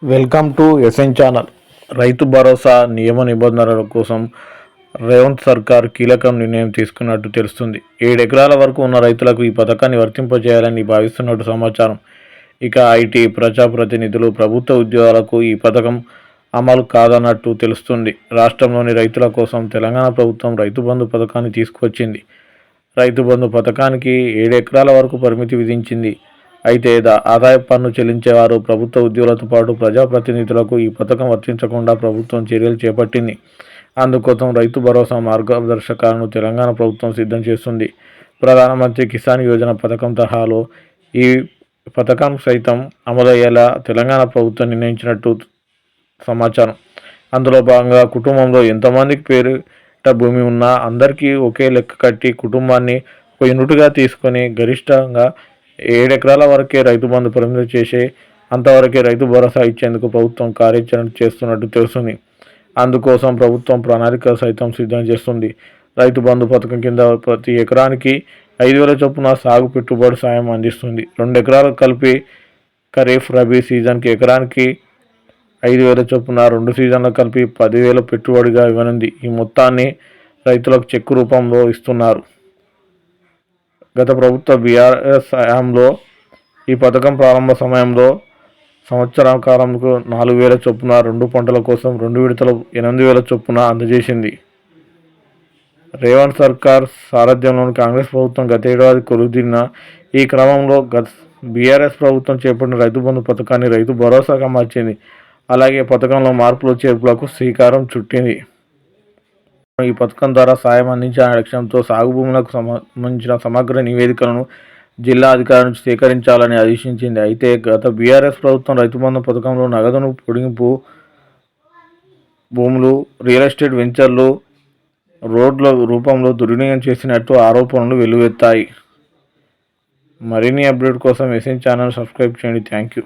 Welcome to SN channel. Rythu Bharosa నియమ నిబంధనల కోసం రేవంత్ సర్కార్ కీలక నిర్ణయం తీసుకున్నట్టు తెలుస్తుంది. 7 ఎకరాల వరకు ఉన్న రైతులకు ఈ పథకాన్ని వర్తింపజేయాలని భావిస్తున్నట్టు సమాచారం. ఇక ఐటీ, ప్రజాప్రతినిధులు, ప్రభుత్వ ఉద్యోగాలకు ఈ పథకం అమలు కాదన్నట్టు తెలుస్తుంది. రాష్ట్రంలోని రైతుల కోసం తెలంగాణ ప్రభుత్వం రైతు బంధు పథకాన్ని తీసుకువచ్చింది. రైతు బంధు పథకానికి 7 ఎకరాల వరకు పరిమితి విధించింది. అయితే ఆదాయ పన్ను చెల్లించేవారు, ప్రభుత్వ ఉద్యోగులతో పాటు ప్రజాప్రతినిధులకు ఈ పథకం వర్తించకుండా ప్రభుత్వం చర్యలు చేపట్టింది. అందుకోసం రైతు భరోసా మార్గదర్శకాలను తెలంగాణ ప్రభుత్వం సిద్ధం చేస్తుంది. ప్రధానమంత్రి కిసాన్ యోజన పథకం తరహాలో ఈ పథకం సైతం అమలయ్యేలా తెలంగాణ ప్రభుత్వం నిర్ణయించినట్టు సమాచారం. అందులో భాగంగా కుటుంబంలో ఎంతమందికి పేరిట భూమి ఉన్నా అందరికీ ఒకే లెక్క కట్టి కుటుంబాన్ని ఒక యూనిట్గా తీసుకొని గరిష్టంగా 7 ఎకరాల వరకే రైతు బంధు పరిమితి చేసే అంతవరకే రైతు భరోసా ఇచ్చేందుకు ప్రభుత్వం కార్యాచరణ చేస్తున్నట్టు తెలుస్తుంది. అందుకోసం ప్రభుత్వం ప్రణాళిక సైతం సిద్ధం చేస్తుంది. రైతు బంధు పథకం కింద ప్రతి ఎకరానికి 5,000 చొప్పున సాగు పెట్టుబడి సాయం అందిస్తుంది. 2 ఎకరాలు కలిపి ఖరీఫ్, రబీ సీజన్కి ఎకరానికి 5,000 చొప్పున 2 సీజన్లు కలిపి 10,000 పెట్టుబడిగా ఇవ్వనుంది. ఈ మొత్తాన్ని రైతులకు చెక్కు రూపంలో ఇస్తున్నారు. గత ప్రభుత్వ బీఆర్ఎస్ హయాంలో ఈ పథకం ప్రారంభ సమయంలో సంవత్సరం కాలంకు 4,000 చొప్పున 2 పంటల కోసం 2 విడతలు 8,000 చొప్పున అందజేసింది. రేవంత్ సర్కార్ సారథ్యంలోని కాంగ్రెస్ ప్రభుత్వం గత ఏడాది కొలుదిరిన ఈ క్రమంలో బీఆర్ఎస్ ప్రభుత్వం చేపట్టిన రైతు బంధు పథకాన్ని రైతు భరోసాగా మార్చింది. అలాగే పథకంలో మార్పులు చేర్పులకు శ్రీకారం చుట్టింది. ఈ పథకం ద్వారా సాయం అందించాలనే లక్ష్యంతో సాగు భూములకు సంబంధించిన సమగ్ర నివేదికలను జిల్లా అధికారుల నుంచి సేకరించాలని ఆదేశించింది. అయితే గత బీఆర్ఎస్ ప్రభుత్వం రైతు బంధు పథకంలో నగదును పొడిగింపు, భూములు, రియల్ ఎస్టేట్ వెంచర్లు, రోడ్ల రూపంలో దుర్వినియోగం చేసినట్టు ఆరోపణలు వెల్లువెత్తాయి. మరిన్ని అప్డేట్ కోసం ఎస్ఎన్ ఛానల్ సబ్స్క్రైబ్ చేయండి. Thank you.